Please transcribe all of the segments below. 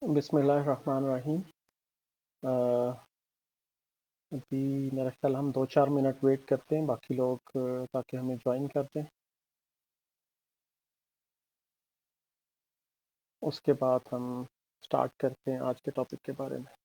بسم اللہ الرحمن الرحیم۔ ابھی میرا خیال ہم 2-4 منٹ ویٹ کرتے ہیں باقی لوگ تاکہ ہمیں جوائن کر دیں، اس کے بعد ہم سٹارٹ کرتے ہیں آج کے ٹاپک کے بارے میں۔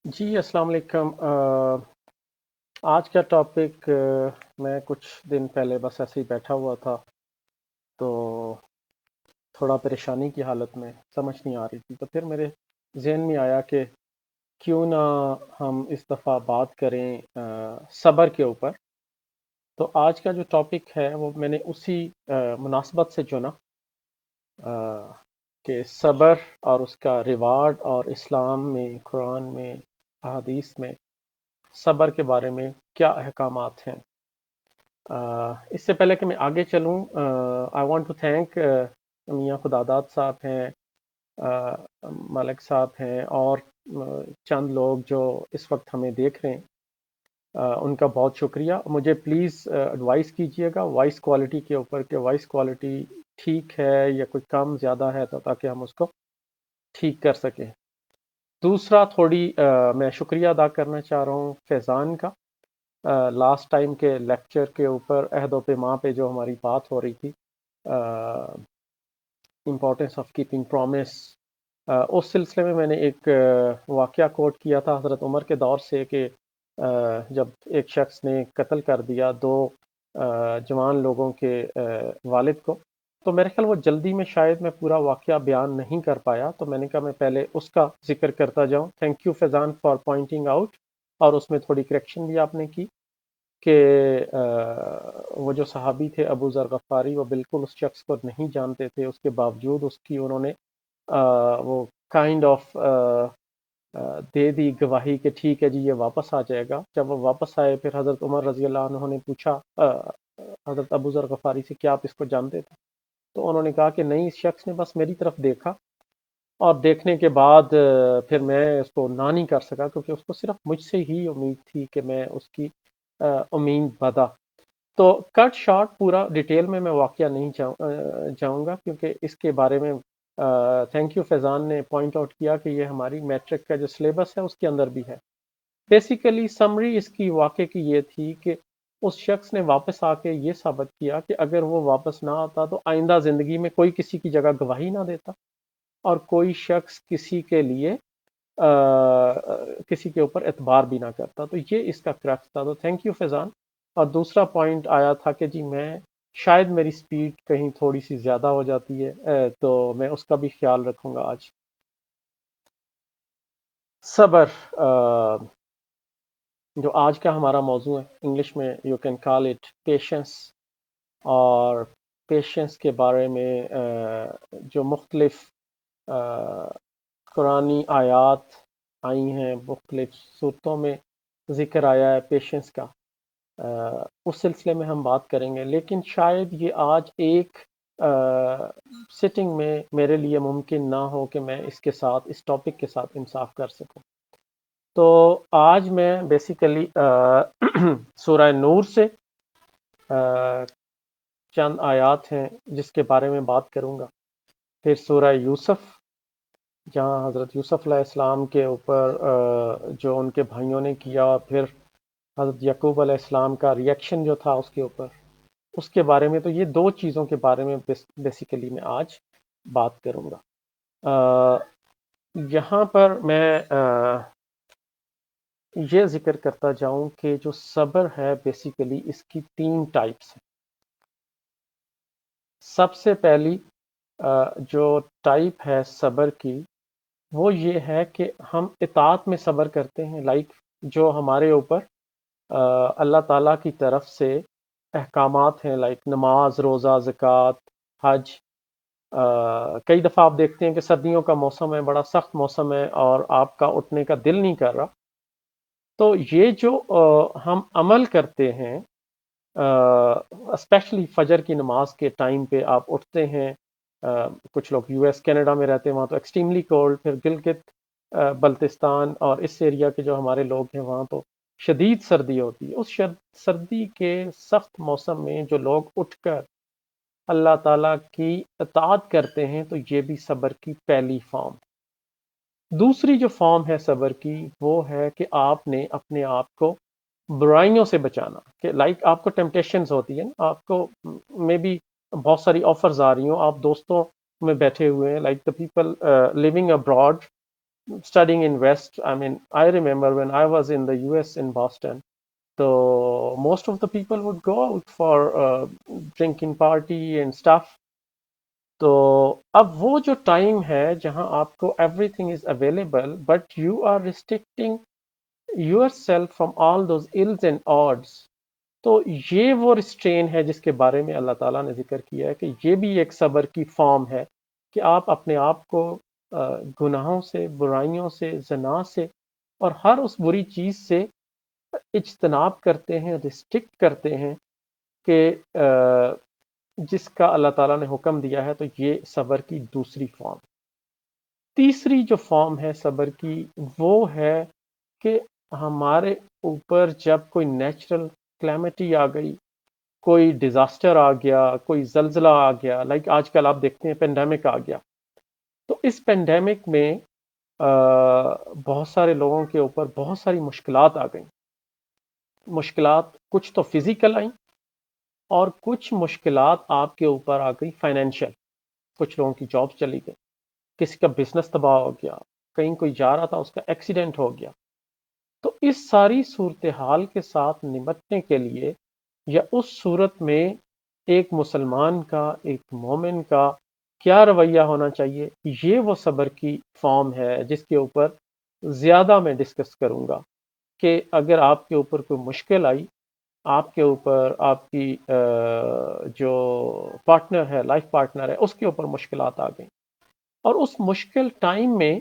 جی السلام علیکم۔ آج کا ٹاپک، میں کچھ دن پہلے بس ایسے ہی بیٹھا ہوا تھا تو تھوڑا پریشانی کی حالت میں سمجھ نہیں آ رہی تھی، تو پھر میرے ذہن میں آیا کہ کیوں نہ ہم اس دفعہ بات کریں صبر کے اوپر۔ تو آج کا جو ٹاپک ہے وہ میں نے اسی مناسبت سے چنا کہ صبر اور اس کا ریوارڈ، اور اسلام میں، قرآن میں، احادیث میں صبر کے بارے میں کیا احکامات ہیں۔ اس سے پہلے کہ میں آگے چلوں، آئی وانٹ ٹو تھینک میاں خداداد صاحب ہیں، ملک صاحب ہیں، اور چند لوگ جو اس وقت ہمیں دیکھ رہے ہیں، ان کا بہت شکریہ۔ مجھے پلیز ایڈوائز کیجئے گا وائس کوالٹی کے اوپر کہ وائس کوالٹی ٹھیک ہے یا کوئی کم زیادہ ہے، تو تاکہ ہم اس کو ٹھیک کر سکیں۔ دوسرا، تھوڑی میں شکریہ ادا کرنا چاہ رہا ہوں فیضان کا۔ لاسٹ ٹائم کے لیکچر کے اوپر عہد و پیمان پہ جو ہماری بات ہو رہی تھی، امپورٹینس آف کیپنگ پرومس، اس سلسلے میں نے ایک واقعہ کوٹ کیا تھا حضرت عمر کے دور سے کہ جب ایک شخص نے قتل کر دیا دو جوان لوگوں کے والد کو، تو میرے خیال وہ جلدی میں شاید میں پورا واقعہ بیان نہیں کر پایا، تو میں نے کہا میں پہلے اس کا ذکر کرتا جاؤں۔ Thank you Faizan for pointing out, اور اس میں تھوڑی کریکشن بھی آپ نے کی کہ وہ جو صحابی تھے ابو ذر غفاری، وہ بالکل اس شخص کو نہیں جانتے تھے، اس کے باوجود اس کی انہوں نے وہ کائنڈ آف دے دی گواہی کہ ٹھیک ہے جی یہ واپس آ جائے گا۔ جب وہ واپس آئے، پھر حضرت عمر رضی اللہ عنہ نے پوچھا حضرت ابو ذر غفاری سے کہ آپ اس کو جانتے تھے؟ تو انہوں نے کہا کہ نہیں، اس شخص نے بس میری طرف دیکھا، اور دیکھنے کے بعد پھر میں اس کو نہ نہیں کر سکا، کیونکہ اس کو صرف مجھ سے ہی امید تھی کہ میں اس کی امید بدا۔ تو کٹ شارٹ، پورا ڈیٹیل میں واقعہ نہیں جاؤں گا، کیونکہ اس کے بارے میں تھینک یو فیضان نے پوائنٹ آؤٹ کیا کہ یہ ہماری میٹرک کا جو سلیبس ہے اس کے اندر بھی ہے۔ بیسیکلی سمری اس کی واقعے کی یہ تھی کہ اس شخص نے واپس آ کے یہ ثابت کیا کہ اگر وہ واپس نہ آتا تو آئندہ زندگی میں کوئی کسی کی جگہ گواہی نہ دیتا، اور کوئی شخص کسی کے لیے کسی کے اوپر اعتبار بھی نہ کرتا۔ تو یہ اس کا کرکس تھا۔ تو تھینک یو فیضان۔ اور دوسرا پوائنٹ آیا تھا کہ جی میں شاید میری سپیڈ کہیں تھوڑی سی زیادہ ہو جاتی ہے، تو میں اس کا بھی خیال رکھوں گا آج۔ صبر، جو آج کا ہمارا موضوع ہے، انگلش میں you can call it patience. اور پیشنس کے بارے میں جو مختلف قرآنی آیات آئی ہیں، مختلف صورتوں میں ذکر آیا ہے پیشنس کا، اس سلسلے میں ہم بات کریں گے. لیکن شاید یہ آج ایک سٹنگ میں میرے لیے ممکن نہ ہو کہ میں اس کے ساتھ، اس ٹاپک کے ساتھ انصاف کر سکوں. تو آج میں بیسیکلی سورہ نور سے چند آیات ہیں جس کے بارے میں بات کروں گا. پھر سورہ یوسف، جہاں حضرت یوسف علیہ السلام کے اوپر جو ان کے بھائیوں نے کیا، پھر حضرت یعقوب علیہ السلام کا ریئیکشن جو تھا اس کے اوپر، اس کے بارے میں. تو یہ دو چیزوں کے بارے میں بیسیکلی میں آج بات کروں گا. یہاں پر میں یہ ذکر کرتا جاؤں کہ جو صبر ہے بیسیکلی اس کی 3 ٹائپس ہیں. سب سے پہلی جو ٹائپ ہے صبر کی، وہ یہ ہے کہ ہم اطاعت میں صبر کرتے ہیں. جو ہمارے اوپر اللہ تعالیٰ کی طرف سے احکامات ہیں، نماز، روزہ، زکوٰۃ، حج. کئی دفعہ آپ دیکھتے ہیں کہ سردیوں کا موسم ہے، بڑا سخت موسم ہے، اور آپ کا اٹھنے کا دل نہیں کر رہا. تو یہ جو ہم عمل کرتے ہیں، اسپیشلی فجر کی نماز کے ٹائم پہ آپ اٹھتے ہیں. کچھ لوگ یو ایس کینیڈا میں رہتے ہیں، وہاں تو ایکسٹریملی کولڈ. پھر گلگت بلتستان اور اس ایریا کے جو ہمارے لوگ ہیں وہاں تو شدید سردی ہوتی ہے. اس سردی کے سخت موسم میں جو لوگ اٹھ کر اللہ تعالیٰ کی اطاعت کرتے ہیں، تو یہ بھی صبر کی پہلی فارم. دوسری جو فارم ہے صبر کی، وہ ہے کہ آپ نے اپنے آپ کو برائیوں سے بچانا. کہ آپ کو ٹیمپٹیشنز ہوتی ہیں، آپ کو میں بھی بہت ساری آفرز آ رہی ہوں، آپ دوستوں میں بیٹھے ہوئے ہیں، the people living abroad studying in West. I mean, I remember when I was in the US in Boston, so most of the people would go out for drinking party and stuff. تو اب وہ جو time ہے جہاں آپ کو everything is available, but you are restricting yourself from all those ills and odds. تو یہ وہ ریسٹرین ہے جس کے بارے میں اللہ تعالیٰ نے ذکر کیا ہے کہ یہ بھی ایک صبر کی فارم ہے، کہ آپ اپنے آپ کو گناہوں سے، برائیوں سے، زنا سے اور ہر اس بری چیز سے اجتناب کرتے ہیں، ریسٹرکٹ کرتے ہیں کہ جس کا اللہ تعالیٰ نے حکم دیا ہے. تو یہ صبر کی دوسری فارم. تیسری جو فارم ہے صبر کی، وہ ہے کہ ہمارے اوپر جب کوئی نیچرل کلیمٹی آ گئی، کوئی ڈیزاسٹر آ گیا، کوئی زلزلہ آ گیا، آج کل آپ دیکھتے ہیں پینڈیمک آ گیا. تو اس پینڈیمک میں بہت سارے لوگوں کے اوپر بہت ساری مشکلات آ گئیں. مشکلات کچھ تو فزیکل آئیں، اور کچھ مشکلات آپ کے اوپر آ گئی فائنینشیل. کچھ لوگوں کی جاب چلی گئی، کسی کا بزنس تباہ ہو گیا، کہیں کوئی جا رہا تھا اس کا ایکسیڈنٹ ہو گیا. تو اس ساری صورتحال کے ساتھ نمٹنے کے لیے، یا اس صورت میں ایک مسلمان کا، ایک مومن کا کیا رویہ ہونا چاہیے، یہ وہ صبر کی فارم ہے جس کے اوپر زیادہ میں ڈسکس کروں گا. کہ اگر آپ کے اوپر کوئی مشکل آئی، آپ کے اوپر آپ کی جو پارٹنر ہے، لائف پارٹنر ہے، اس کے اوپر مشکلات آ گئیں، اور اس مشکل ٹائم میں،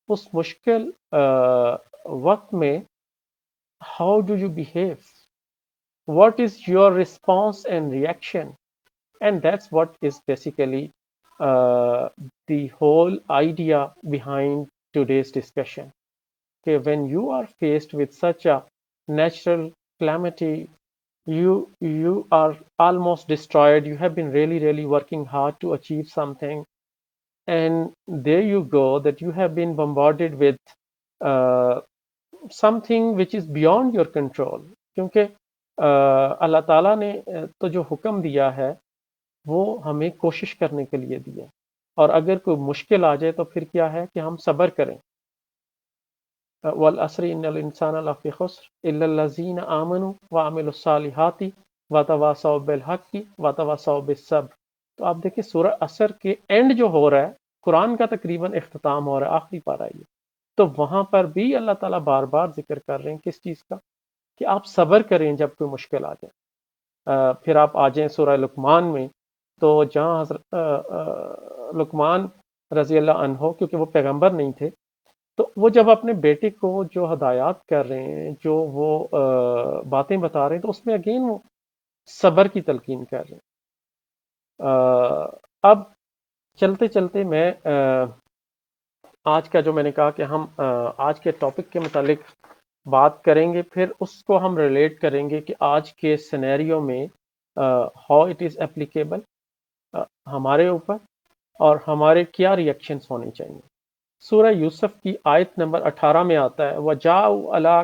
اس مشکل وقت میں how do you behave, what is your response and reaction. And that's what is basically the whole idea behind today's discussion. کہ when you are faced with such a natural calamity, you are almost destroyed, you have been really working hard to achieve something, and there you go that you have been bombarded with something which is beyond your control. کیونکہ اللہ تعالیٰ نے تو جو حکم دیا ہے وہ ہمیں کوشش کرنے کے لیے دیا، اور اگر کوئی مشکل آ جائے تو پھر کیا ہے کہ ہم صبر کریں. والعصر ان الانسان لفی خسر الا الذین آمنوا وعملوا الصالحات وتواصوا بالحق وتواصوا بالصبر. تو آپ دیکھیں سورہ عصر کے اینڈ جو ہو رہا ہے، قرآن کا تقریباً اختتام ہو رہا ہے، آخری پارہ ہے. تو وہاں پر بھی اللہ تعالیٰ بار بار ذکر کر رہے ہیں کس چیز کا، کہ آپ صبر کریں جب کوئی مشکل آ جائے. پھر آپ آ جائیں سورہ لقمان میں، تو جہاں حضرت لقمان رضی اللہ عنہ، کیونکہ وہ پیغمبر نہیں تھے، تو وہ جب اپنے بیٹے کو جو ہدایات کر رہے ہیں، جو وہ باتیں بتا رہے ہیں، تو اس میں اگین وہ صبر کی تلقین کر رہے ہیں۔ اب چلتے چلتے میں آج کا جو میں نے کہا کہ ہم آج کے ٹاپک کے متعلق بات کریں گے، پھر اس کو ہم ریلیٹ کریں گے کہ آج کے سینیریو میں ہاؤ اٹ از اپلیکیبل ہمارے اوپر، اور ہمارے کیا ریئیکشنز ہونے چاہیے۔ سورہ یوسف کی آیت نمبر 18 میں آتا ہے وَجَاءُوا عَلَىٰ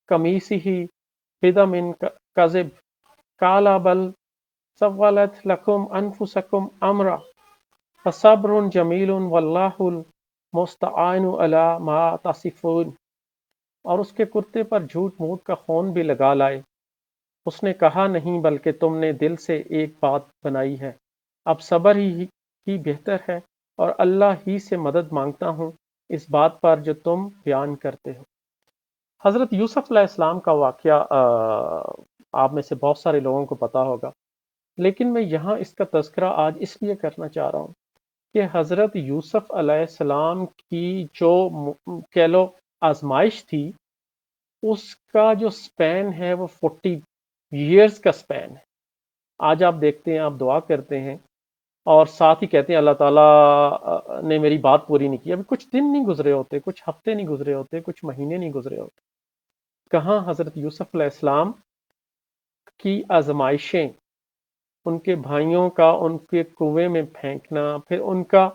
قَمِيصِهِ قِدَ مِن كَذِبٍ قَالَ بَلْ سَوَّلَتْ لَكُمْ أَنفُسُكُمْ أَمْرًا فَصَبْرٌ جَمِيلٌ وَاللَّهُ الْمُسْتَعَانُ عَلَىٰ مَا تَصِفُونَ۔ اور اس کے کرتے پر جھوٹ موٹ کا خون بھی لگا لائے، اس نے کہا نہیں بلکہ تم نے دل سے ایک بات بنائی ہے، اب صبر ہی بہتر ہے، اور اللہ ہی سے مدد مانگتا ہوں اس بات پر جو تم بیان کرتے ہو۔ حضرت یوسف علیہ السلام کا واقعہ آپ میں سے بہت سارے لوگوں کو پتا ہوگا، لیکن میں یہاں اس کا تذکرہ آج اس لیے کرنا چاہ رہا ہوں کہ حضرت یوسف علیہ السلام کی جو کہہ لو آزمائش تھی، اس کا جو سپین ہے وہ 40 ایئرز کا سپین ہے۔ آج آپ دیکھتے ہیں، آپ دعا کرتے ہیں اور ساتھ ہی کہتے ہیں اللہ تعالیٰ نے میری بات پوری نہیں کی، ابھی کچھ دن نہیں گزرے ہوتے، کچھ ہفتے نہیں گزرے ہوتے، کچھ مہینے نہیں گزرے ہوتے، کہاں حضرت یوسف علیہ السلام کی آزمائشیں، ان کے بھائیوں کا ان کے کنویں میں پھینکنا، پھر ان کا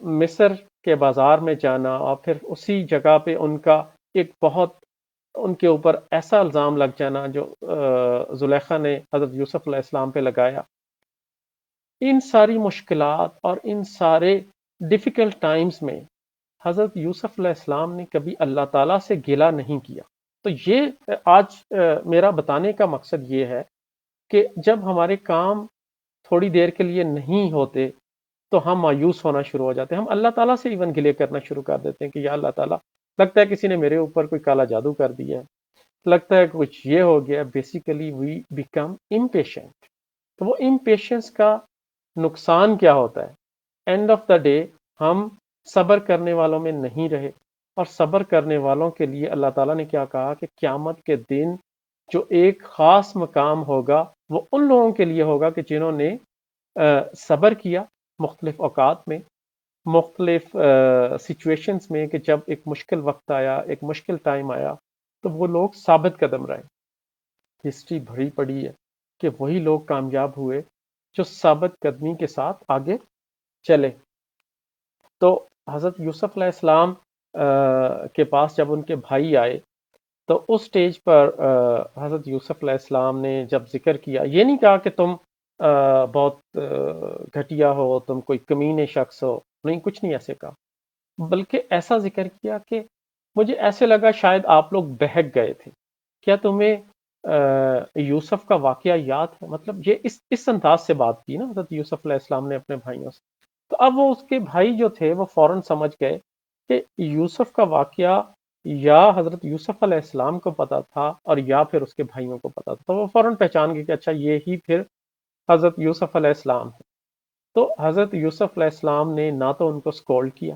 مصر کے بازار میں جانا، اور پھر اسی جگہ پہ ان کا ایک بہت ان کے اوپر ایسا الزام لگ جانا جو زلیخا نے حضرت یوسف علیہ السلام پہ لگایا۔ ان ساری مشکلات اور ان سارے ڈیفیکلٹ ٹائمز میں حضرت یوسف علیہ السلام نے کبھی اللہ تعالیٰ سے گلہ نہیں کیا۔ تو یہ آج میرا بتانے کا مقصد یہ ہے کہ جب ہمارے کام تھوڑی دیر کے لیے نہیں ہوتے تو ہم مایوس ہونا شروع ہو جاتے ہیں، ہم اللہ تعالیٰ سے ایون گلے کرنا شروع کر دیتے ہیں کہ یا اللہ تعالیٰ، لگتا ہے کسی نے میرے اوپر کوئی کالا جادو کر دیا ہے، لگتا ہے کچھ یہ ہو گیا۔ Basically we became impatient. تو وہ امپیشنس کا نقصان کیا ہوتا ہے؟ اینڈ آف دا ڈے ہم صبر کرنے والوں میں نہیں رہے، اور صبر کرنے والوں کے لیے اللہ تعالیٰ نے کیا کہا کہ قیامت کے دن جو ایک خاص مقام ہوگا وہ ان لوگوں کے لیے ہوگا کہ جنہوں نے صبر کیا مختلف اوقات میں، مختلف سچویشنز میں، کہ جب ایک مشکل وقت آیا، ایک مشکل ٹائم آیا، تو وہ لوگ ثابت قدم رہے۔ ہسٹری بھری پڑی ہے کہ وہی لوگ کامیاب ہوئے جو ثابت قدمی کے ساتھ آگے چلے۔ تو حضرت یوسف علیہ السلام کے پاس جب ان کے بھائی آئے تو اس سٹیج پر حضرت یوسف علیہ السلام نے جب ذکر کیا، یہ نہیں کہا کہ تم بہت گھٹیا ہو، تم کوئی کمینے شخص ہو، نہیں، کچھ نہیں ایسے کہا، بلکہ ایسا ذکر کیا کہ مجھے ایسے لگا شاید آپ لوگ بہک گئے تھے، کیا تمہیں یوسف کا واقعہ یاد ہے؟ مطلب یہ اس انداز سے بات کی نا حضرت یوسف علیہ السلام نے اپنے بھائیوں سے۔ تو اب وہ اس کے بھائی جو تھے وہ فوراً سمجھ گئے کہ یوسف کا واقعہ یا حضرت یوسف علیہ السلام کو پتا تھا اور یا پھر اس کے بھائیوں کو پتا تھا، تو وہ فوراً پہچان گئے کہ اچھا یہ ہی پھر حضرت یوسف علیہ السلام ہے۔ تو حضرت یوسف علیہ السلام نے نہ تو ان کو سکولڈ کیا،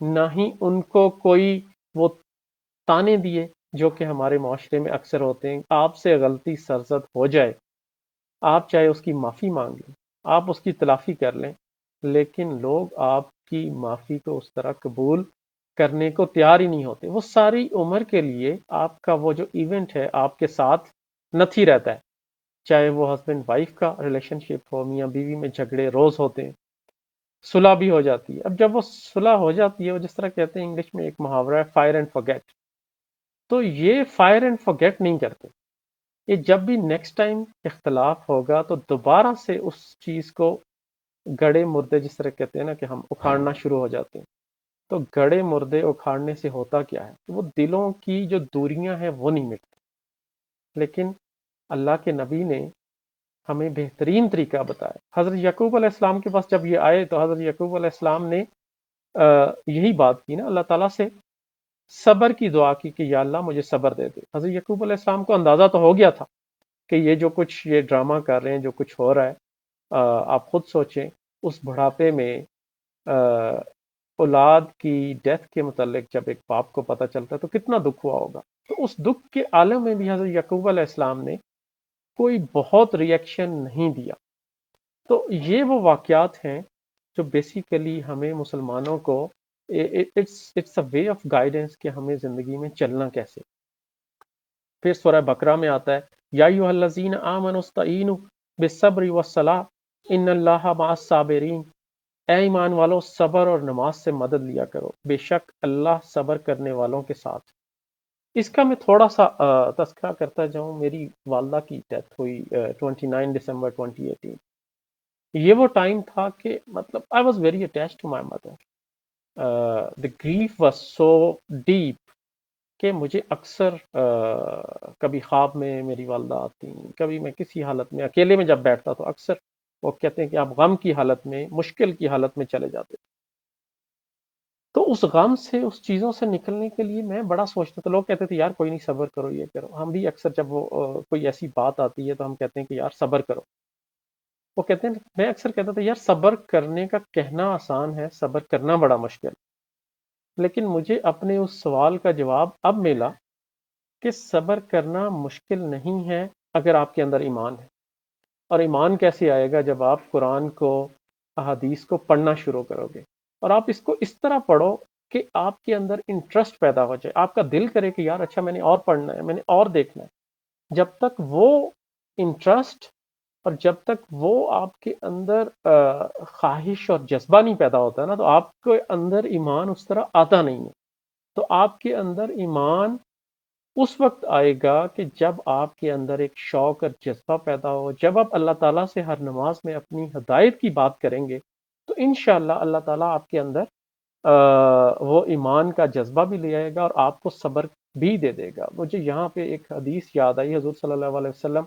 نہ ہی ان کو کوئی وہ تانے دیے جو کہ ہمارے معاشرے میں اکثر ہوتے ہیں۔ آپ سے غلطی سرزد ہو جائے، آپ چاہے اس کی معافی مانگ لیں، آپ اس کی تلافی کر لیں، لیکن لوگ آپ کی معافی کو اس طرح قبول کرنے کو تیار ہی نہیں ہوتے۔ وہ ساری عمر کے لیے آپ کا وہ جو ایونٹ ہے آپ کے ساتھ نتھی رہتا ہے، چاہے وہ ہسبینڈ وائف کا ریلیشن شپ ہو، میاں بیوی میں جھگڑے روز ہوتے ہیں، صلح بھی ہو جاتی ہے۔ اب جب وہ صلح ہو جاتی ہے، وہ جس طرح کہتے ہیں انگلش میں ایک محاورہ ہے فائر اینڈ فارگیٹ، تو یہ فائر اینڈ فارگیٹ نہیں کرتے، یہ جب بھی نیکسٹ ٹائم اختلاف ہوگا تو دوبارہ سے اس چیز کو گڑے مردے، جس طرح کہتے ہیں نا کہ ہم اکھاڑنا شروع ہو جاتے ہیں۔ تو گڑے مردے اکھاڑنے سے ہوتا کیا ہے؟ وہ دلوں کی جو دوریاں ہیں وہ نہیں مٹتی، لیکن اللہ کے نبی نے ہمیں بہترین طریقہ بتایا۔ حضرت یعقوب علیہ السلام کے پاس جب یہ آئے تو حضرت یعقوب علیہ السلام نے یہی بات کی نا، اللہ تعالیٰ سے صبر کی دعا کی کہ یا اللہ مجھے صبر دے دے۔ حضرت یعقوب علیہ السلام کو اندازہ تو ہو گیا تھا کہ یہ جو کچھ یہ ڈرامہ کر رہے ہیں، جو کچھ ہو رہا ہے، آپ خود سوچیں اس بڑھاپے میں اولاد کی ڈیتھ کے متعلق جب ایک باپ کو پتہ چلتا ہے تو کتنا دکھ ہوا ہوگا. تو اس دکھ کے عالم میں بھی حضرت یعقوب علیہ السلام نے کوئی بہت ریئیکشن نہیں دیا. تو یہ وہ واقعات ہیں جو بیسیکلی ہمیں مسلمانوں کو it's a way of guidance کہ ہمیں زندگی میں چلنا کیسے. پھر سورہ بقرہ میں آتا ہے یا ایھا الذین آمنوا استعینوا بالصبر والصلاۃ ان اللہ مع الصابرین. اے ایمان والو صبر اور نماز سے مدد لیا کرو، بے شک اللہ صبر کرنے والوں کے ساتھ. اس کا میں تھوڑا سا تذکرہ کرتا جاؤں. میری والدہ کی ڈیتھ ہوئی 29 دسمبر 2018. یہ وہ ٹائم تھا کہ مطلب I was very attach to my mother. The grief was so deep کہ مجھے اکثر کبھی خواب میں میری والدہ آتی، کبھی میں کسی حالت میں اکیلے میں جب بیٹھتا تو اکثر وہ کہتے ہیں کہ آپ غم کی حالت میں، مشکل کی حالت میں چلے جاتے. تو اس غم سے، اس چیزوں سے نکلنے کے لیے میں بڑا سوچتا تھا. لوگ کہتے تھے یار کوئی نہیں صبر کرو، یہ کرو. ہم بھی اکثر جب وہ کوئی ایسی بات آتی ہے تو ہم کہتے ہیں کہ یار صبر کرو. وہ کہتے ہیں، میں اکثر کہتا تھا یار صبر کرنے کا کہنا آسان ہے، صبر کرنا بڑا مشکل. لیکن مجھے اپنے اس سوال کا جواب اب ملا کہ صبر کرنا مشکل نہیں ہے اگر آپ کے اندر ایمان ہے. اور ایمان کیسے آئے گا؟ جب آپ قرآن کو، احادیث کو پڑھنا شروع کرو گے اور آپ اس کو اس طرح پڑھو کہ آپ کے اندر انٹرسٹ پیدا ہو جائے، آپ کا دل کرے کہ یار اچھا میں نے اور پڑھنا ہے، میں نے اور دیکھنا ہے. جب تک وہ انٹرسٹ اور جب تک وہ آپ کے اندر خواہش اور جذبہ نہیں پیدا ہوتا نا، تو آپ کے اندر ایمان اس طرح آتا نہیں ہے. تو آپ کے اندر ایمان اس وقت آئے گا کہ جب آپ کے اندر ایک شوق اور جذبہ پیدا ہو. جب آپ اللہ تعالیٰ سے ہر نماز میں اپنی ہدایت کی بات کریں گے تو انشاءاللہ اللہ تعالیٰ آپ کے اندر وہ ایمان کا جذبہ بھی لے آئے گا اور آپ کو صبر بھی دے دے گا. مجھے یہاں پہ ایک حدیث یاد آئی. حضور صلی اللہ علیہ وسلم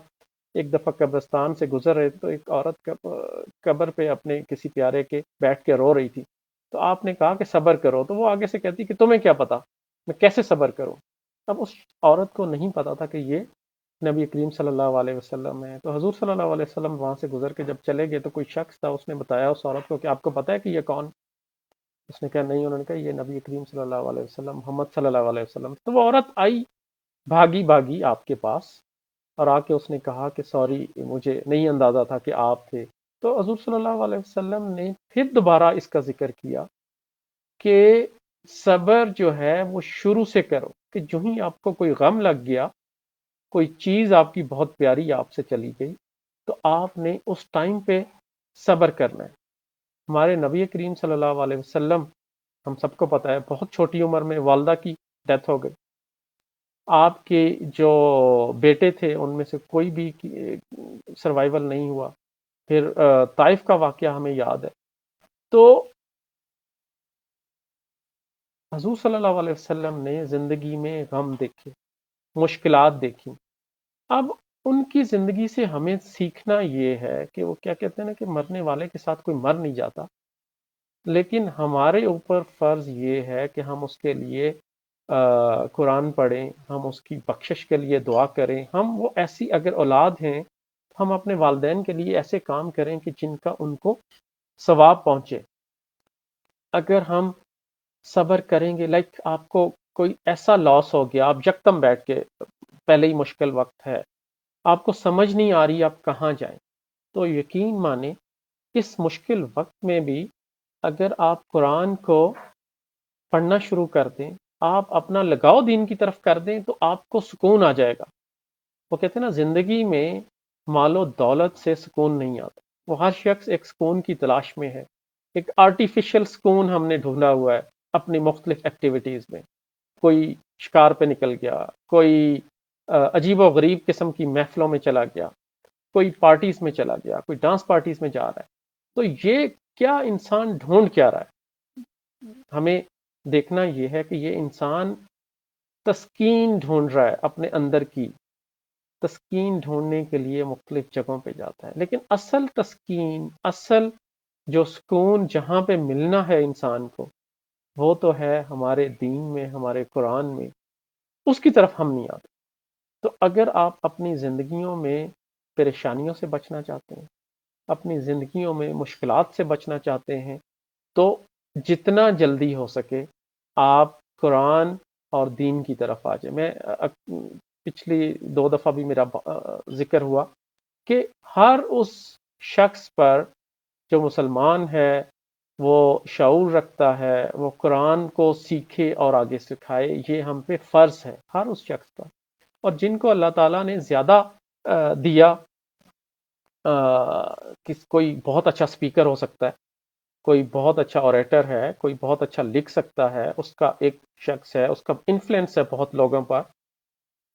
ایک دفعہ قبرستان سے گزر رہے تھے تو ایک عورت قبر پہ اپنے کسی پیارے کے بیٹھ کے رو رہی تھی. تو آپ نے کہا کہ صبر کرو. تو وہ آگے سے کہتی کہ تمہیں کیا پتا میں کیسے صبر کروں. اب اس عورت کو نہیں پتا تھا کہ یہ نبی کریم صلی اللہ علیہ وسلم ہے. تو حضور صلی اللہ علیہ وسلم وہاں سے گزر کے جب چلے گئے تو کوئی شخص تھا، اس نے بتایا اس عورت کو کہ آپ کو پتا ہے کہ یہ کون؟ اس نے کہا نہیں. انہوں نے کہا یہ نبی کریم صلی اللہ علیہ وسلم، محمد صلی اللہ علیہ وسلم. تو وہ عورت آئی بھاگی بھاگی آپ کے پاس اور آ کے اس نے کہا کہ سوری مجھے نہیں اندازہ تھا کہ آپ تھے. تو حضور صلی اللہ علیہ وسلم نے پھر دوبارہ اس کا ذکر کیا کہ صبر جو ہے وہ شروع سے کرو، کہ جو ہی آپ کو کوئی غم لگ گیا، کوئی چیز آپ کی بہت پیاری آپ سے چلی گئی، تو آپ نے اس ٹائم پہ صبر کرنا ہے. ہمارے نبی کریم صلی اللہ علیہ وسلم، ہم سب کو پتا ہے، بہت چھوٹی عمر میں والدہ کی ڈیتھ ہو گئی. آپ کے جو بیٹے تھے ان میں سے کوئی بھی سروائیول نہیں ہوا. پھر طائف کا واقعہ ہمیں یاد ہے. تو حضور صلی اللہ علیہ وسلم نے زندگی میں غم دیکھے، مشکلات دیکھی. اب ان کی زندگی سے ہمیں سیکھنا یہ ہے کہ وہ کیا کہتے ہیں نا کہ مرنے والے کے ساتھ کوئی مر نہیں جاتا، لیکن ہمارے اوپر فرض یہ ہے کہ ہم اس کے لیے قرآن پڑھیں، ہم اس کی بخشش کے لیے دعا کریں. ہم وہ ایسی اگر اولاد ہیں ہم اپنے والدین کے لیے ایسے کام کریں کہ جن کا ان کو ثواب پہنچے. اگر ہم صبر کریں گے، لائک آپ کو کوئی ایسا لاس ہو گیا، آپ یکدم بیٹھ کے، پہلے ہی مشکل وقت ہے، آپ کو سمجھ نہیں آ رہی آپ کہاں جائیں، تو یقین مانیں اس مشکل وقت میں بھی اگر آپ قرآن کو پڑھنا شروع کر دیں، آپ اپنا لگاؤ دین کی طرف کر دیں تو آپ کو سکون آ جائے گا. وہ کہتے ہیں نا زندگی میں مال و دولت سے سکون نہیں آتا. وہ ہر شخص ایک سکون کی تلاش میں ہے. ایک آرٹیفیشل سکون ہم نے ڈھونڈا ہوا ہے اپنی مختلف ایکٹیویٹیز میں. کوئی شکار پہ نکل گیا، کوئی عجیب و غریب قسم کی محفلوں میں چلا گیا، کوئی پارٹیز میں چلا گیا، کوئی ڈانس پارٹیز میں جا رہا ہے. تو یہ کیا انسان ڈھونڈ کیا رہا ہے؟ ہمیں دیکھنا یہ ہے کہ یہ انسان تسکین ڈھونڈ رہا ہے، اپنے اندر کی تسکین ڈھونڈنے کے لیے مختلف جگہوں پہ جاتا ہے. لیکن اصل تسکین، اصل جو سکون جہاں پہ ملنا ہے انسان کو، وہ تو ہے ہمارے دین میں، ہمارے قرآن میں. اس کی طرف ہم نہیں آتے. تو اگر آپ اپنی زندگیوں میں پریشانیوں سے بچنا چاہتے ہیں، اپنی زندگیوں میں مشکلات سے بچنا چاہتے ہیں، تو جتنا جلدی ہو سکے آپ قرآن اور دین کی طرف آ جائیں۔ میں پچھلی 2 دفعہ بھی میرا ذکر ہوا کہ ہر اس شخص پر جو مسلمان ہے، وہ شعور رکھتا ہے، وہ قرآن کو سیکھے اور آگے سکھائے، یہ ہم پہ فرض ہے ہر اس شخص پر۔ اور جن کو اللہ تعالیٰ نے زیادہ دیا، کوئی بہت اچھا سپیکر ہو سکتا ہے، کوئی بہت اچھا اوریٹر ہے، کوئی بہت اچھا لکھ سکتا ہے، اس کا ایک شخص ہے، اس کا انفلوئنس ہے بہت لوگوں پر،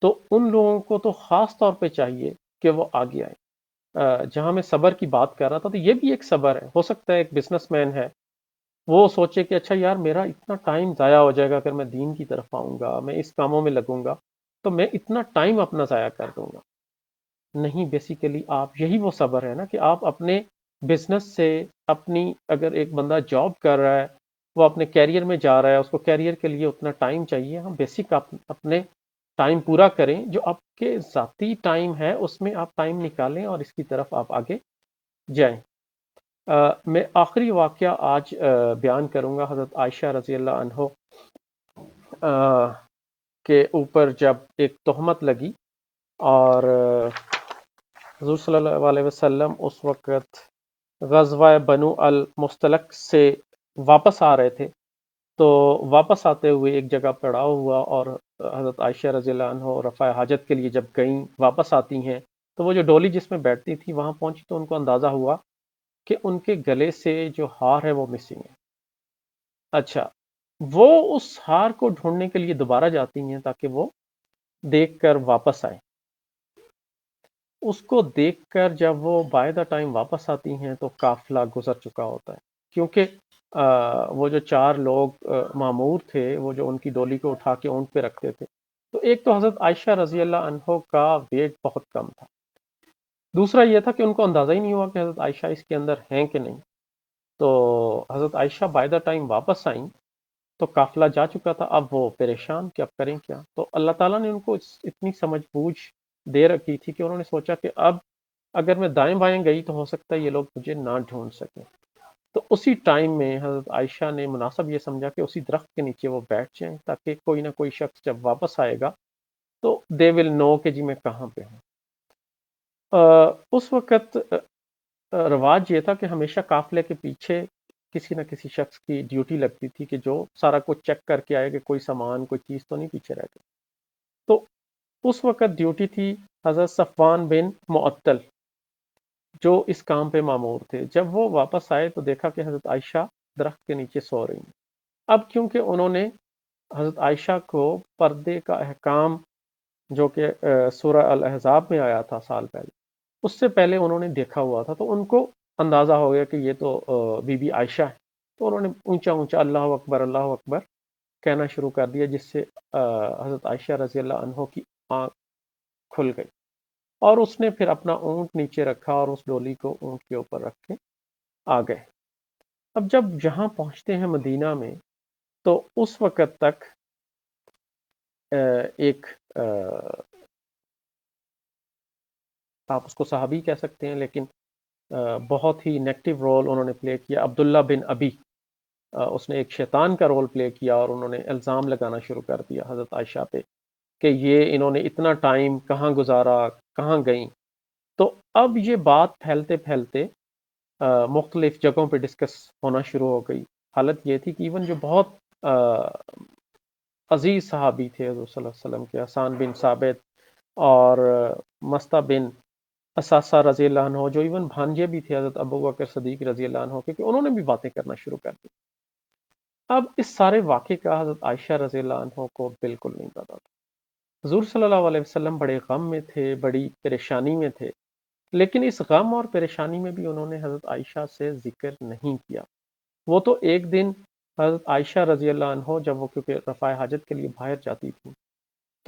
تو ان لوگوں کو تو خاص طور پہ چاہیے کہ وہ آگے آئے۔ جہاں میں صبر کی بات کر رہا تھا، تو یہ بھی ایک صبر ہے۔ ہو سکتا ہے ایک بزنس مین ہے، وہ سوچے کہ اچھا یار میرا اتنا ٹائم ضائع ہو جائے گا اگر میں دین کی طرف آؤں گا، میں اس کاموں میں لگوں گا تو میں اتنا ٹائم اپنا ضائع کر دوں گا۔ نہیں، بیسیکلی آپ یہی وہ صبر ہے نا کہ آپ اپنے بزنس سے، اپنی اگر ایک بندہ جاب کر رہا ہے، وہ اپنے کیریئر میں جا رہا ہے، اس کو کیریئر کے لیے اتنا ٹائم چاہیے، ہم بیسک اپنے ٹائم پورا کریں، جو آپ کے ذاتی ٹائم ہے اس میں آپ ٹائم نکالیں اور اس کی طرف آپ آگے جائیں۔ میں آخری واقعہ آج بیان کروں گا حضرت عائشہ رضی اللہ عنہ کے اوپر جب ایک تہمت لگی، اور حضور صلی اللہ علیہ وسلم اس وقت غزوہ بنو المستلق سے واپس آ رہے تھے، تو واپس آتے ہوئے ایک جگہ پڑاؤ ہوا، اور حضرت عائشہ رضی اللہ عنہ رفع حاجت کے لیے جب گئیں، واپس آتی ہیں، تو وہ جو ڈولی جس میں بیٹھتی تھی وہاں پہنچی، تو ان کو اندازہ ہوا کہ ان کے گلے سے جو ہار ہے وہ مسنگ ہے۔ اچھا، وہ اس ہار کو ڈھونڈنے کے لیے دوبارہ جاتی ہیں تاکہ وہ دیکھ کر واپس آئیں۔ اس کو دیکھ کر جب وہ بائی دا ٹائم واپس آتی ہیں تو قافلہ گزر چکا ہوتا ہے، کیونکہ وہ جو 4 لوگ مامور تھے، وہ جو ان کی ڈولی کو اٹھا کے اونٹ پہ رکھتے تھے، تو ایک تو حضرت عائشہ رضی اللہ عنہ کا ویٹ بہت کم تھا، دوسرا یہ تھا کہ ان کو اندازہ ہی نہیں ہوا کہ حضرت عائشہ اس کے اندر ہیں کہ نہیں۔ تو حضرت عائشہ بائی دا ٹائم واپس آئیں تو قافلہ جا چکا تھا، اب وہ پریشان کہ اب کریں کیا۔ تو اللہ تعالیٰ نے ان کو اتنی سمجھ بوجھ دے رکھی تھی کہ انہوں نے سوچا کہ اب اگر میں دائیں بائیں گئی تو ہو سکتا ہے یہ لوگ مجھے نہ ڈھونڈ سکیں۔ تو اسی ٹائم میں حضرت عائشہ نے مناسب یہ سمجھا کہ اسی درخت کے نیچے وہ بیٹھ جائیں، تاکہ کوئی نہ کوئی شخص جب واپس آئے گا تو دے ول نو کہ جی میں کہاں پہ ہوں۔ اس وقت رواج یہ تھا کہ ہمیشہ قافلے کے پیچھے کسی نہ کسی شخص کی ڈیوٹی لگتی تھی کہ جو سارا کچھ چیک کر کے آئے کہ کوئی سامان، کوئی چیز تو نہیں پیچھے رہ گئی۔ تو اس وقت ڈیوٹی تھی حضرت صفوان بن معطل، جو اس کام پہ مامور تھے۔ جب وہ واپس آئے تو دیکھا کہ حضرت عائشہ درخت کے نیچے سو رہی ہیں۔ اب کیونکہ انہوں نے حضرت عائشہ کو پردے کا احکام جو کہ سورہ الاحزاب میں آیا تھا سال پہلے، اس سے پہلے انہوں نے دیکھا ہوا تھا، تو ان کو اندازہ ہو گیا کہ یہ تو بی بی عائشہ ہے، تو انہوں نے اونچا اونچا اللہ اکبر کہنا شروع کر دیا، جس سے حضرت عائشہ رضی اللہ عنہ کی آنکھ کھل گئی، اور اس نے پھر اپنا اونٹ نیچے رکھا اور اس ڈولی کو اونٹ کے اوپر رکھ کے آ گئے۔ اب جب جہاں پہنچتے ہیں مدینہ میں، تو اس وقت تک ایک آپ اس کو صحابی کہہ سکتے ہیں، لیکن بہت ہی نیگیٹو رول انہوں نے پلے کیا، عبداللہ بن ابی، اس نے ایک شیطان کا رول پلے کیا، اور انہوں نے الزام لگانا شروع کر دیا حضرت عائشہ پہ کہ یہ انہوں نے اتنا ٹائم کہاں گزارا، کہاں گئیں۔ تو اب یہ بات پھیلتے پھیلتے مختلف جگہوں پہ ڈسکس ہونا شروع ہو گئی۔ حالت یہ تھی کہ ایون جو بہت عزیز صحابی تھے حضور صلی اللہ علیہ وسلم کے، حسان بن ثابت اور مستہ بن اساسہ رضی اللہ عنہ، جو ایون بھانجے بھی تھے حضرت ابو بکر صدیق رضی اللہ عنہ کے، کہ انہوں نے بھی باتیں کرنا شروع کر دی۔ اب اس سارے واقعے کا حضرت عائشہ رضی اللہ عنہ کو بالکل نہیں پتا تھا۔ حضور صلی اللہ علیہ وسلم بڑے غم میں تھے، بڑی پریشانی میں تھے، لیکن اس غم اور پریشانی میں بھی انہوں نے حضرت عائشہ سے ذکر نہیں کیا۔ وہ تو ایک دن حضرت عائشہ رضی اللہ عنہ جب وہ کیونکہ رفع حاجت کے لیے باہر جاتی تھی،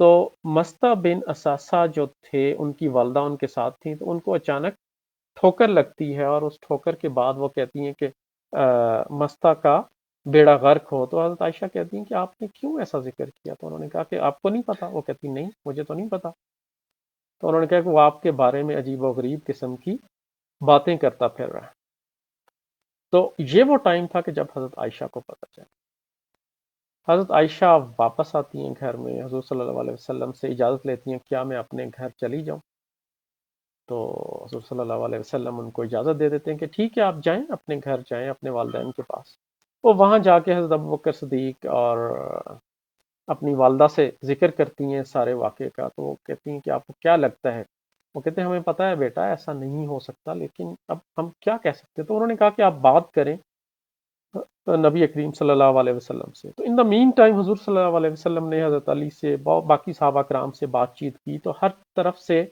تو مستہ بن اساسہ جو تھے، ان کی والدہ ان کے ساتھ تھیں، تو ان کو اچانک ٹھوکر لگتی ہے، اور اس ٹھوکر کے بعد وہ کہتی ہیں کہ مستہ کا بیڑا غرق ہو۔ تو حضرت عائشہ کہتی ہیں کہ آپ نے کیوں ایسا ذکر کیا؟ تو انہوں نے کہا کہ آپ کو نہیں پتا؟ وہ کہتی نہیں، مجھے تو نہیں پتا۔ تو انہوں نے کہا کہ وہ آپ کے بارے میں عجیب و غریب قسم کی باتیں کرتا پھر رہا ہے۔ تو یہ وہ ٹائم تھا کہ جب حضرت عائشہ کو پتہ چلا۔ حضرت عائشہ واپس آتی ہیں گھر میں، حضور صلی اللہ علیہ وسلم سے اجازت لیتی ہیں کیا میں اپنے گھر چلی جاؤں؟ تو حضور صلی اللہ علیہ وسلم ان کو اجازت دے دیتے ہیں کہ ٹھیک ہے آپ جائیں، اپنے گھر جائیں، اپنے والدین کے پاس۔ وہ وہاں جا کے حضرت ابوبکر صدیق اور اپنی والدہ سے ذکر کرتی ہیں سارے واقعے کا۔ تو وہ کہتی ہیں کہ آپ کو کیا لگتا ہے؟ وہ کہتے ہیں ہمیں پتہ ہے بیٹا ایسا نہیں ہو سکتا، لیکن اب ہم کیا کہہ سکتے ہیں؟ تو انہوں نے کہا کہ آپ بات کریں نبی کریم صلی اللہ علیہ وسلم سے۔ تو ان دا مین ٹائم حضور صلی اللہ علیہ وسلم نے حضرت علی سے، باقی صحابہ کرام سے بات چیت کی، تو ہر طرف سے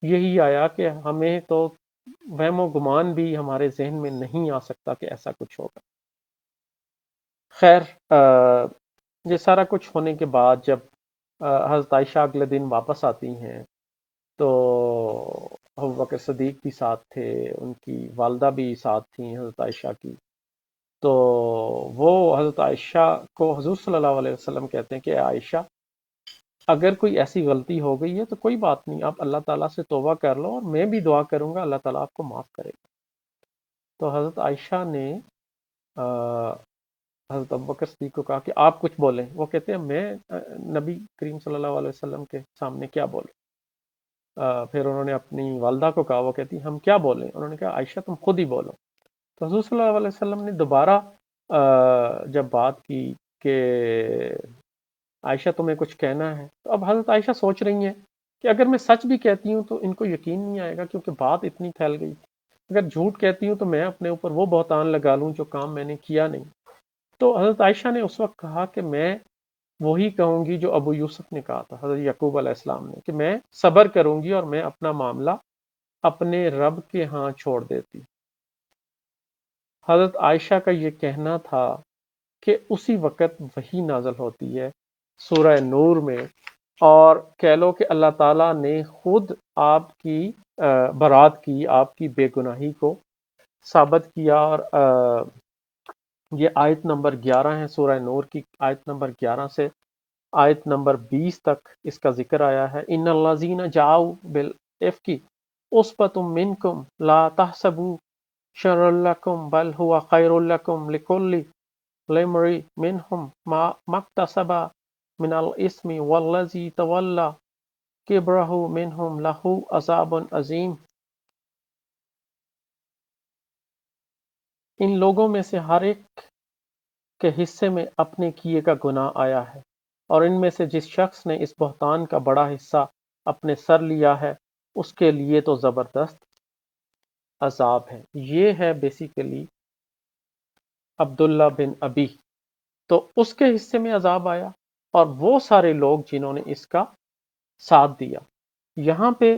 یہی آیا کہ ہمیں تو وہم و گمان بھی ہمارے ذہن میں نہیں آ سکتا کہ ایسا کچھ ہوگا۔ خیر یہ سارا کچھ ہونے کے بعد جب حضرت عائشہ اگلے دن واپس آتی ہیں تو ابوبکر صدیق بھی ساتھ تھے، ان کی والدہ بھی ساتھ تھیں حضرت عائشہ کی۔ تو وہ حضرت عائشہ کو حضور صلی اللہ علیہ وسلم کہتے ہیں کہ عائشہ اگر کوئی ایسی غلطی ہو گئی ہے تو کوئی بات نہیں، آپ اللہ تعالیٰ سے توبہ کر لو، اور میں بھی دعا کروں گا اللہ تعالیٰ آپ کو معاف کرے گا۔ تو حضرت عائشہ نے حضرت ابوبکر صدیق کو کہا کہ آپ کچھ بولیں۔ وہ کہتے ہیں میں نبی کریم صلی اللہ علیہ وسلم کے سامنے کیا بولوں؟ پھر انہوں نے اپنی والدہ کو کہا، وہ کہتی ہم کیا بولیں؟ انہوں نے کہا عائشہ تم خود ہی بولو۔ تو حضور صلی اللہ علیہ وسلم نے دوبارہ جب بات کی کہ عائشہ تمہیں کچھ کہنا ہے، تو اب حضرت عائشہ سوچ رہی ہیں کہ اگر میں سچ بھی کہتی ہوں تو ان کو یقین نہیں آئے گا، کیونکہ بات اتنی پھیل گئی۔ اگر جھوٹ کہتی ہوں تو میں اپنے اوپر وہ بہتان لگا لوں جو کام میں نے کیا نہیں۔ تو حضرت عائشہ نے اس وقت کہا کہ میں وہی کہوں گی جو ابو یوسف نے کہا تھا، حضرت یعقوب علیہ السلام نے، کہ میں صبر کروں گی اور میں اپنا معاملہ اپنے رب کے ہاں چھوڑ دیتی۔ حضرت عائشہ کا یہ کہنا تھا کہ اسی وقت وحی نازل ہوتی ہے سورہ نور میں، اور کہہ لو کہ اللہ تعالیٰ نے خود آپ کی برات کی، آپ کی بے گناہی کو ثابت کیا۔ اور یہ آیت نمبر 11 ہے سورہ نور کی، آیت نمبر 11 سے آیت نمبر 20 تک اس کا ذکر آیا ہے۔ ان الذین جاؤ بالافک عصبۃ منکم لا تحسبوا شرا لکم بل هو خیر لکم لکل امرئ منہم ما اکتسب من الاثم والذی تولى کبرہ منہم لہ عذاب عظیم۔ ان لوگوں میں سے ہر ایک کے حصے میں اپنے کیے کا گناہ آیا ہے، اور ان میں سے جس شخص نے اس بہتان کا بڑا حصہ اپنے سر لیا ہے اس کے لیے تو زبردست عذاب ہے۔ یہ ہے بیسیکلی عبداللہ بن ابی، تو اس کے حصے میں عذاب آیا اور وہ سارے لوگ جنہوں نے اس کا ساتھ دیا۔ یہاں پہ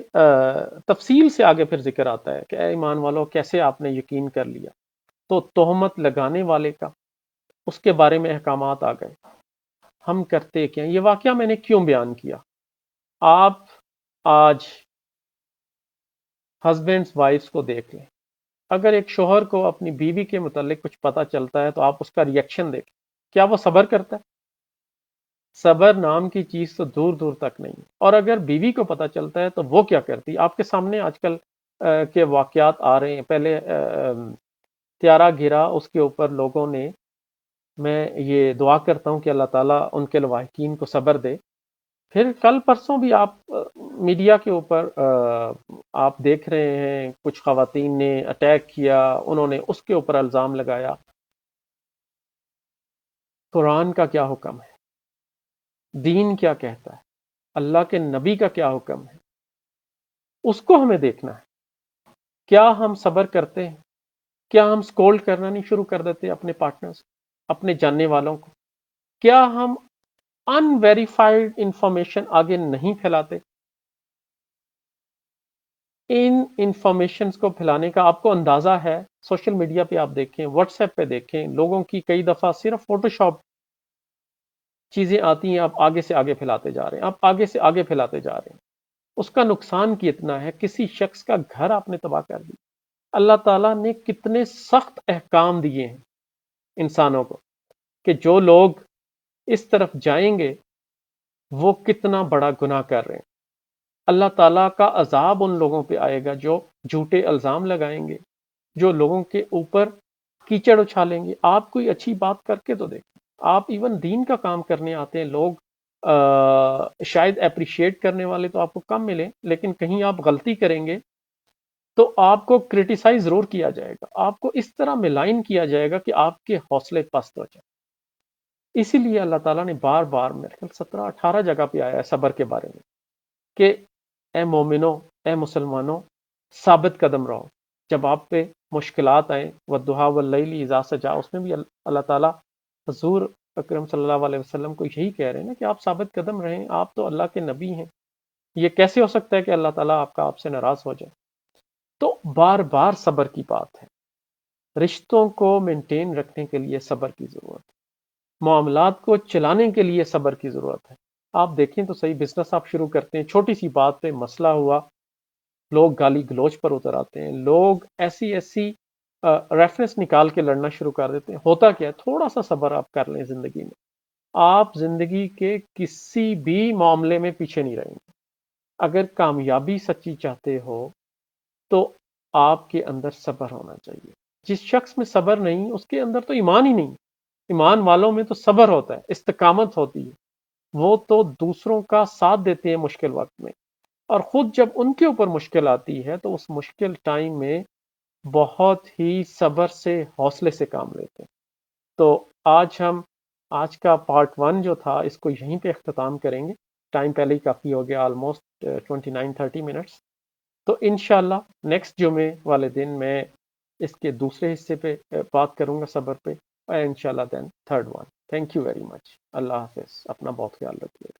تفصیل سے آگے پھر ذکر آتا ہے کہ اے ایمان والو کیسے آپ نے یقین کر لیا۔ تو تہمت لگانے والے کا اس کے بارے میں احکامات آ گئے، ہم کرتے کیا۔ یہ واقعہ میں نے کیوں بیان کیا؟ آپ آج ہسبینڈز وائفز کو دیکھ لیں، اگر ایک شوہر کو اپنی بیوی کے متعلق کچھ پتہ چلتا ہے تو آپ اس کا ریئیکشن دیکھیں، کیا وہ صبر کرتا ہے؟ صبر نام کی چیز تو دور دور تک نہیں۔ اور اگر بیوی کو پتہ چلتا ہے تو وہ کیا کرتی؟ آپ کے سامنے آج کل کے واقعات آ رہے ہیں۔ پہلے تیارہ گرا، اس کے اوپر لوگوں نے، میں یہ دعا کرتا ہوں کہ اللہ تعالیٰ ان کے لواحقین کو صبر دے۔ پھر کل پرسوں بھی آپ میڈیا کے اوپر آپ دیکھ رہے ہیں کچھ خواتین نے اٹیک کیا، انہوں نے اس کے اوپر الزام لگایا۔ قرآن کا کیا حکم ہے؟ دین کیا کہتا ہے؟ اللہ کے نبی کا کیا حکم ہے؟ اس کو ہمیں دیکھنا ہے۔ کیا ہم صبر کرتے ہیں؟ کیا ہم سکولڈ کرنا نہیں شروع کر دیتے اپنے پارٹنرز، اپنے جاننے والوں کو؟ کیا ہم ان ویریفائڈ انفارمیشن آگے نہیں پھیلاتے؟ ان انفارمیشنز کو پھیلانے کا آپ کو اندازہ ہے؟ سوشل میڈیا پہ آپ دیکھیں، واٹس ایپ پہ دیکھیں، لوگوں کی کئی دفعہ صرف فوٹو شاپ چیزیں آتی ہیں، آپ آگے سے آگے پھیلاتے جا رہے ہیں، آپ آگے سے آگے پھیلاتے جا رہے ہیں۔ اس کا نقصان کتنا ہے؟ کسی شخص کا گھر آپ نے تباہ کر دیا۔ اللہ تعالیٰ نے کتنے سخت احکام دیے ہیں انسانوں کو کہ جو لوگ اس طرف جائیں گے وہ کتنا بڑا گناہ کر رہے ہیں۔ اللہ تعالیٰ کا عذاب ان لوگوں پہ آئے گا جو جھوٹے الزام لگائیں گے، جو لوگوں کے اوپر کیچڑ اچھالیں گے۔ آپ کوئی اچھی بات کر کے تو دیکھیں، آپ ایون دین کا کام کرنے آتے ہیں، لوگ شاید اپریشیٹ کرنے والے تو آپ کو کم ملیں، لیکن کہیں آپ غلطی کریں گے تو آپ کو کرٹیسائز ضرور کیا جائے گا، آپ کو اس طرح ملائن کیا جائے گا کہ آپ کے حوصلے پست ہو جائیں۔ اسی لیے اللہ تعالیٰ نے بار بار میرے خیال 17-18 جگہ پہ آیا ہے صبر کے بارے میں کہ اے مومنو، اے مسلمانوں، ثابت قدم رہو۔ جب آپ پہ مشکلات آئیں، والضحیٰ واللیل اذا سجا، اس میں بھی اللہ تعالیٰ حضور اکرم صلی اللہ علیہ وسلم کو یہی کہہ رہے ہیں نا کہ آپ ثابت قدم رہیں، آپ تو اللہ کے نبی ہیں۔ یہ کیسے ہو سکتا ہے کہ اللہ تعالیٰ آپ سے ناراض ہو جائے؟ تو بار بار صبر کی بات ہے۔ رشتوں کو مینٹین رکھنے کے لیے صبر کی ضرورت ہے، معاملات کو چلانے کے لیے صبر کی ضرورت ہے۔ آپ دیکھیں تو صحیح، بزنس آپ شروع کرتے ہیں، چھوٹی سی بات پہ مسئلہ ہوا، لوگ گالی گلوچ پر اتر آتے ہیں، لوگ ایسی ایسی ریفرنس نکال کے لڑنا شروع کر دیتے ہیں۔ ہوتا کیا ہے؟ تھوڑا سا صبر آپ کر لیں زندگی میں، آپ زندگی کے کسی بھی معاملے میں پیچھے نہیں رہیں گے۔ اگر کامیابی سچی چاہتے ہو تو آپ کے اندر صبر ہونا چاہیے۔ جس شخص میں صبر نہیں، اس کے اندر تو ایمان ہی نہیں۔ ایمان والوں میں تو صبر ہوتا ہے، استقامت ہوتی ہے، وہ تو دوسروں کا ساتھ دیتے ہیں مشکل وقت میں، اور خود جب ان کے اوپر مشکل آتی ہے تو اس مشکل ٹائم میں بہت ہی صبر سے، حوصلے سے کام لیتے ہیں۔ تو آج کا پارٹ 1 جو تھا، اس کو یہیں پہ اختتام کریں گے، ٹائم پہلے ہی کافی ہو گیا، آلموسٹ 29-30 منٹس۔ تو انشاءاللہ نیکسٹ جمعے والے دن میں اس کے دوسرے حصے پہ بات کروں گا، صبر پہ، اور انشاءاللہ دین third one. Thank you very much. اللہ حافظ، اپنا بہت خیال رکھیے گا۔